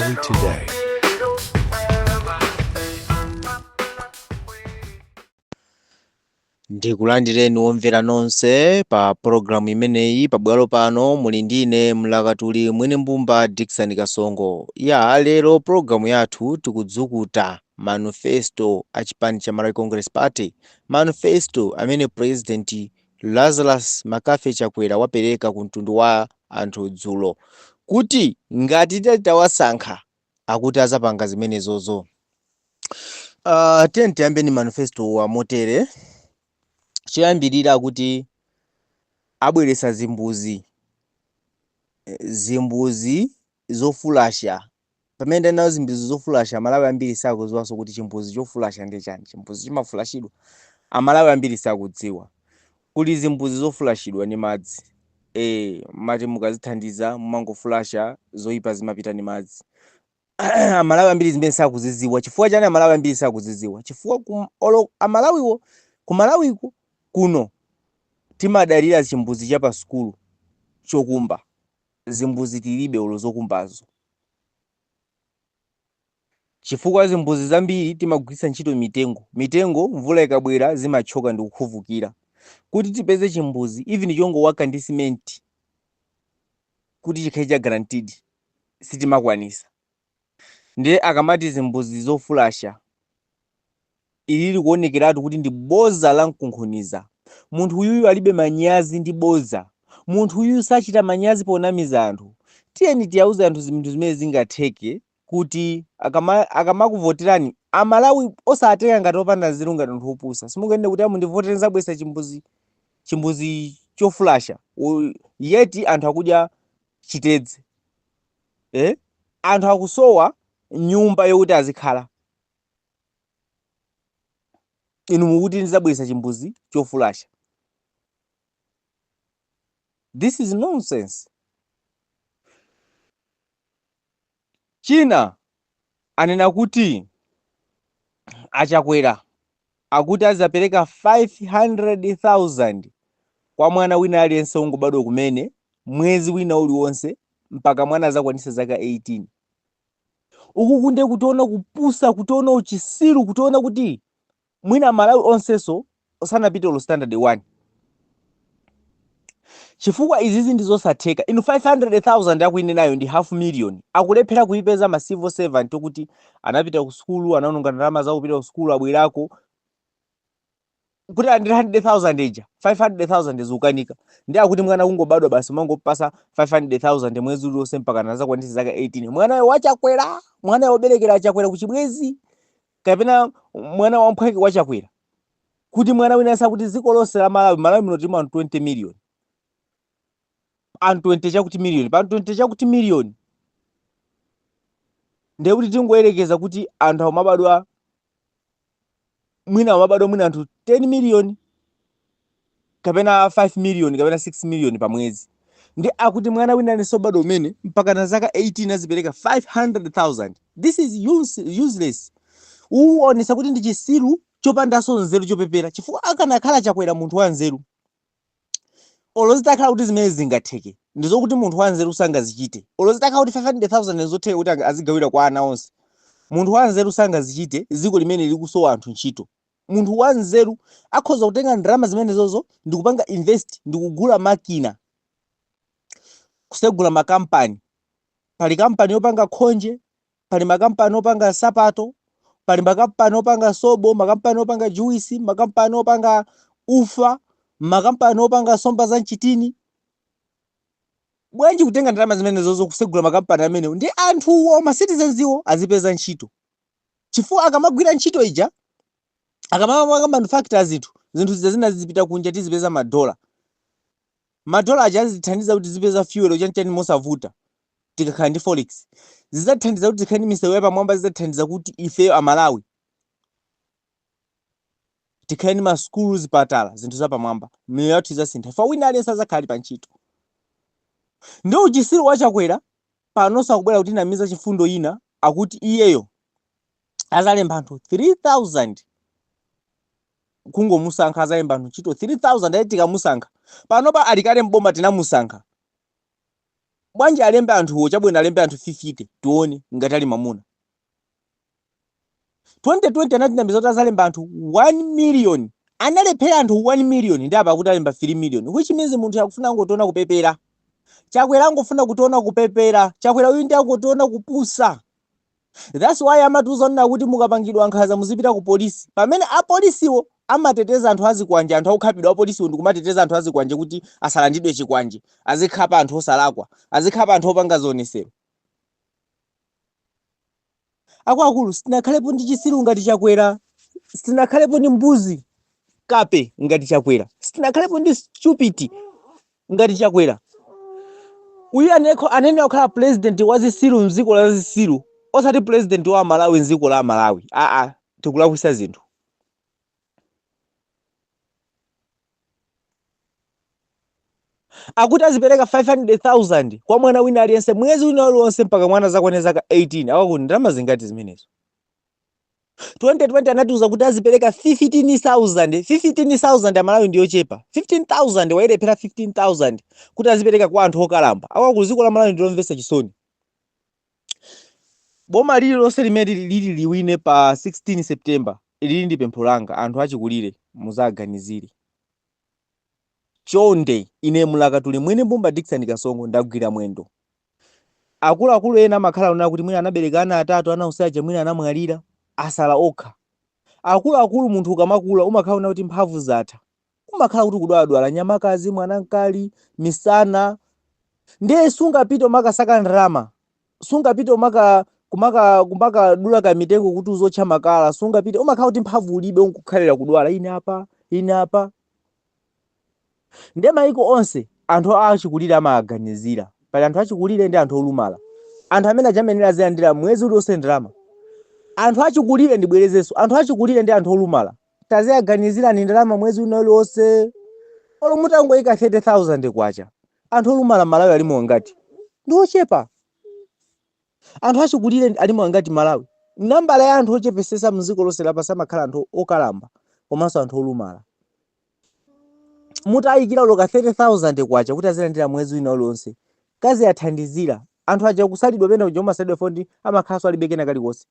Malawi Today. Ndikulandireni omvera nonse pa programu imeneyi pabwalo pano muli ndine mlakatuli mwene mbumba Dickson Kasongo. Lero programu yathu tikudzukuta manifesto a chipani cha Malawi Congress Party, manifesto amene President Lazarus Makafe Chakwera wapereka ku mtundu wa anthu dzulo kuti ngati titawasankha akuti azapanga zimenezozo. Tiyambeni manifesto wa motere. Choyambirira kuti abweresa zimbuzi zofulasha. Pamene nawo zimbuzi zofulasha Malawi ambiri sakudziwanso kuti chimbuzi chofulasha ndi chani, chimbuzi chimafulashidwa. Amalawi ambiri sakudziwa kuli zimbuzi zofulashidwa ndi madzi. Mati mukazithandiza mumangofulasha zoyipa zimapita ndi madzi. Amalawi ambiri zimene sakuzidziwa. Chifukwa chani Amalawi ambiri sakuzidziwa? Chifukwa Amalawiwo ku Malawiko kuno timadalira chimbuzi cha pa sukulu chokumba. Zimbuzi tilibe olo zokumbazo. Chifukwa zimbuzi zambiri timagwiritsa ntchito mitengo mvula ikabwera zimachoka ndi kukhuvukira. Kuti tipeze chimbuzi even chongowaka ndi simenti kuti chikhale cha guaranteed sitimakwanisa. Ndiye akamati zimbuzi zofulasha ili kuonekeratu kuti ndi boza la mkunkhuniza. Munthu uyuyu alibe manyazi ndi boza. Munthu uyuyu sachita manyazi ponamiza anthu. Tiyeni tiyauze anthu zinthu zimene zingatheke kuti akamakuvoterani Amalawi osateka ngati opanda nzeru ngati anthu opusa. Simungende kuti amundivotere zabwesa chimbuzi chofulasha. Yeti anthu akudya chitedze. Anthu akusowa nyumba yokuti azikhala. Inu mukuti nizabwesa chimbuzi chofulasha. This is nonsense. China anena kuti Achakwera akuti azapereka 500,000 kwa mwana wina aliyense ungobadwa kumene mwezi wina uliwonse mpaka mwana azakwanisa zaka 18. Uku kunde kutiona kupusa, kutiona uchisiru, kutiona kuti mwina Malawi onseso osanapite lo standard 1. Chifukwa izizi ndizosatheka. Inu 500,000 akuine nayo ndi half million. Akulephera kuipeza ma civil servant kuti anapita ku skulu, anaononga ndalama zawo kupita ku skulu abwerako. Kuti 100,000 eja, 500,000 zikukanika. Ndi akuti mwana ungobadwa basi mangopasa 500,000 mwezi uliwonse mpaka anazakwanisa zaka 18. Mwana wachakwera, mwana woberekera Achakwera kuchibwezi. Kapena mwana wamphwake wa Chakwera. Kuti mwana wina sakuti ziko lonse la Malawi muno tili anthu 20 million. Anthu 20 chakuti million, pa 20 chakuti million. Ndiye kuti tingoyerekeza kuti anthu amabadwa mwina anthu 10 million kapena 5 million kapena 6 million pa mwezi. Ndi akuti mwana wina alinso bado umene mpaka na zaka 18 azipereka 500,000. This is useless. Uonesa kuti ndi chisiru chopandaso nzeru chopepera. Chifukwa akanakhala Chakwera munthu wa nzeru. Olozitakhala kuti zimene zingatheke. Ndizokuti munthu wa nzeru sangazichite. Olozitakhala kuti 500,000 zotheka kuti azigawira kwa ana onse. Munthu wa nzeru sangazichite, ziko limene likusowa anthu ntchito. Munthu wa nzeru akhoza kutenga ndalama zimene zozo ndikupanga invest, ndikugula makina. Kusegula makampani. Pali kampani yopanga khonje, pali makampani opanga sapato, pali makampani opanga sobo, makampani opanga juisi, makampani opanga ufa, makampani opanga somba za mchitini. Bwanji kutenga ndalama zimene zozo kusegula makampani amene ndi anthuwo ma citizens azipeza ntchito. Chifukwa akamagwira ntchito ija, akamamanga manufacture zinthu zina zizipita kunja tizipeza madola. Madola aja azithandiza kuti zipeza fuel chanchani mosavuta. Tikakhala ndi forex. Zizathandiza kuti zikhale ndi misewu yapamwamba, zizathandiza kuti ife Amalawi tikhale ndi maskulu, zipatala, zinthu zapamwamba. Miyoyo yathu izasintha. Fa wina aliyense azakhala pa ntchito. Ndi uchisiru wa Chakwera panonso akubwera kuti namiza chifundo ina akuti iyeyo azalemba anthu 3,000 kungomusankha azalemba anthu ntchito 3,000 ati tikamusankha. Panopa alikale mboma tinamusankha. bwanji alembe anthuwo chabwino alembe anthu 50 tione ngati ali mamuna. 2020 anatinamiza kuti azalemba anthu 1 million, analephera anthu 1 million ndi apa kuti alemba 3 million, which means munthu akufuna ngotiona kupepera. Chakwera angofuna kutiona kupepera, Chakwera uyu ndi akutiona kupusa. That's why amatiuza nina kuti mukapangidwa nkhanza muzipita ku polisi, pamene apolisiwo amateteza anthu azikwanje, anthu akukhalidwa apolisiwo ndi kumateteza anthu azikwanje kuti asalandidwe chikwanje, azikhapa anthu osalakwa, azikhapa anthu opanga zionesero. Akuluakulu sitinakhalepo ndi chisiru ngati Chakwera, sitinakhalepo ndi mbuzi kape ngati Chakwera, sitinakhalepo ndi stupid ngati Chakwera. Uyu anene wakhala president wa zisiru mdziko la zisiru, osati president wa Malawi mdziko la Malawi. Tikulakwisa zinthu. Akuti azipereka 500,000 kwa mwana wina aliyense mwezi wina uliwonse mpaka mwana zakwane zaka 18. Akuluakulu ndalama zingati zimenezo. 2020 anatiuza kuti azipereka 15,000. 15,000 Amalawi ndi yochepa. 15,000 wailephera 15,000 kuti azipereka kwa anthu okalamba. Akuluakulu dziko la Malawi ndilomvetsa chisoni. Boma lililonse limene lili liwine pa 16 September ili ndi pempho langa, anthu achikulire muzaganizire. Chonde ine Mulakatuli mwene Mbumba Dickson Kasongo ndagwira mwendo. Akuluakulu ena amakhala kunena kuti mwina anabereka ana atatu, ana usaja mwina anamwalira, asala okha. Akuluakulu munthu ukamakula umakhala kunena kuti mphamvu zatha. Umakhala kuti kudwala nyamakazi, mwanankali, misana. Ndiye sungapite umakasaka ndalama. Sungapite kumaka dula ka mitengo kuti uzotcha makala, sungapite umakhala kuti mphamvu ulibe unkukhalira kudwala ine apa. Ndiye maiko onse anthu achikulire amaganizira. Pali anthu achikulire ndi anthu olumala. Anthu amene ajamenera azilandira mwezi uliwonse ndalama. Anthu achikulire ndibwerezenso, anthu achikulire ndi anthu olumala. Taziyaganizira ni ndalama mwezi uliwonse. Olo mutangoyika 30,000 kwacha. Anthu olumala Malawi alimo ngati. Ndi ochepa. Anthu achikulire alimo ngati Malawi. Nambala ya anthu ochepesesa mdziko lonse lapansi amakhala anthu okalamba komanso anthu olumala. Mutayikira loka 30,000 kwacha kuti azilandira mwezi wina uliwonse. Kazi yathandizira. Anthu aja kusalidwa pena kuja umasalidwa fondi amakhala alibe kena kalikonse.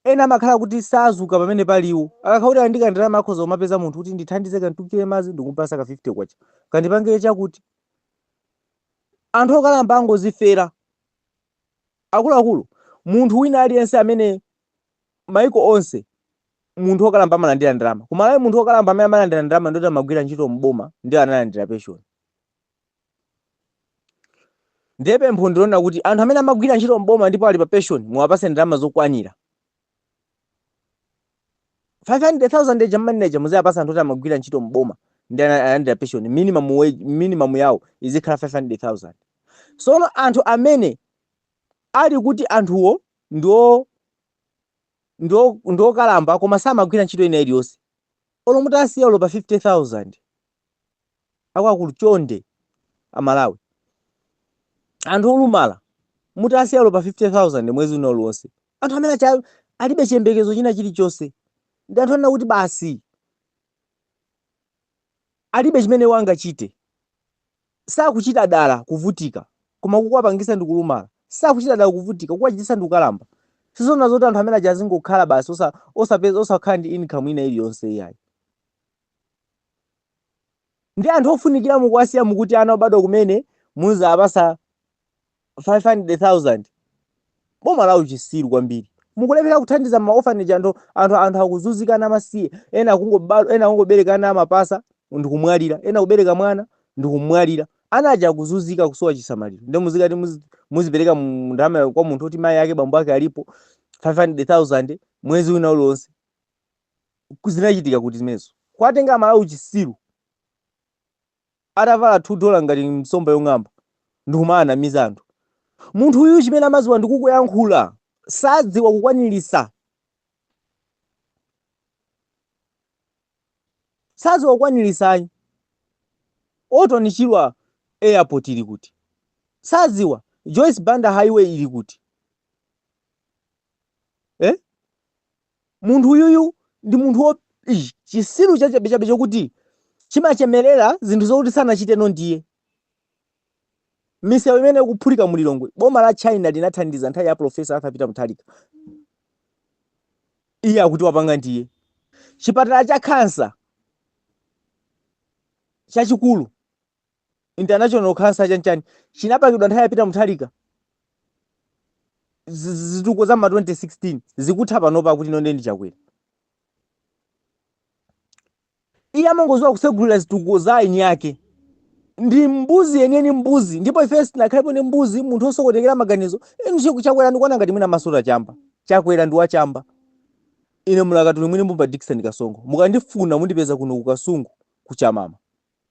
Ena amakhala kuti sazuka pamene paliwo. Akakhala kuti andika ndalama akhoza kumapeza munthu kuti ndithandize kantukire mazi ndikumpasa ka 50 kwacha. Kandipangire chakuti. Anthu okalamba angozifera. Akuluakulu, munthu wina aliyense amene maiko onse munthu okalamba amalandira ndalama. Kumalawi munthu okalamba amene amalandira ndalama ndoti amagwira ntchito mboma ndi analandira pension. Ndiye pempho ndilona kuti anthu amene amagwira ntchito mboma ndipo ali pa pension muwapase ndalama zokwanira. 500,000 jamani muzayapasa anthu oti amagwira ntchito mboma ndi analandira pension. Minimum yawo izikhala 500,000. Sono anthu amene ali kuti anthuwo ndo kalamba koma samagwira ntchito ina iliyonse. Olo mutasiya ulo pa 50,000. Akuluakulu chonde Amalawi. Anthu olumala mutasiya ulo pa 50,000 mwezi uno uliwonse. Anthu amene alibe chiyembekezo china chilichonse. Ndi anthu anena kuti basi alibe chimene wangachite. Sakuchita dala kuvutika koma kukwapangisa ndi kulumala. Sakuchita dala kuvutika kukwachitisa ndi kukalamba. Sizona zoti anthu amene achazingokhala basi osakhala ndi income ina iliyonse iyayi. Ndi anthu ofunikira mukuwasiya mukuti ana obadwa kumene muzapasa 500,000. Boma lawo chisiru kwambiri. Mukulephera kuthandiza ma orphanage anthu akuzunzika na masiye. Ena kungobereka ana amapasa ndikumwalira. Ena kubereka mwana ndikumwalira. Ana aja kuzunzika kusowa chisamaliro. Ndi muzikati muzipereka ndalama kwa munthu kuti mai yake bambo ake alipo 500,000 mwezi wina uliwonse. Kuzinachitika kuti zimenezo. Kwatenga Malawi chisiru. Atavala $2 ngati nsomba yong'amba. Ndikumana mizanthu. Munthu uyu chimene amaziwa ndikukuyankhula. Sadziwa kukwanirisa. Sadziwa kukwanirisayi. Otoni Chilwa airport ili kuti. Sadziwa Joyce Banda highway ili kuti. Munthu uyuyu ndi munthu chisiru chachabe chokuti chimachemerera zinthu zokuti sanachite ndiye. misewu imene ikuphulika mulilongwe boma la China linathandiza nthawi ya Profesa Arthur Peter Mutharika. Iye akuti wapanga ndiye. Chipatala cha kansa chachikulu International Cancer chanchani chinapangidwa nthawi ya Peter Mutharika. Zituko za ma 2016 zikutha panopa kuti ino ndi chakwera. Iye amangoziwa kusegulira zituko za aini yake. Ndi mbuzi yeniyeni mbuzi, ndipo ifensi tinakhalepo ndi mbuzi munthu osokotekera maganizo. Inu chakwera ndikuona ngati mwina masura chamba. Chakwera ndi wachamba. Ine Mulakatuli mwini Mbumba Dickson Kasongo. Mukandifuna mundipeza kuno ku Kasungu kuchamama.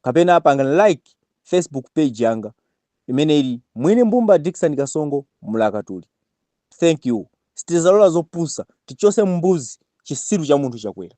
Kapena apanga like Facebook page yanga imene ili mwini Mbumba Dickson Kasongo Mulakatuli. Thank you. Sitizalola zopusa tichose mbuzi chisiru cha munthu chakwera.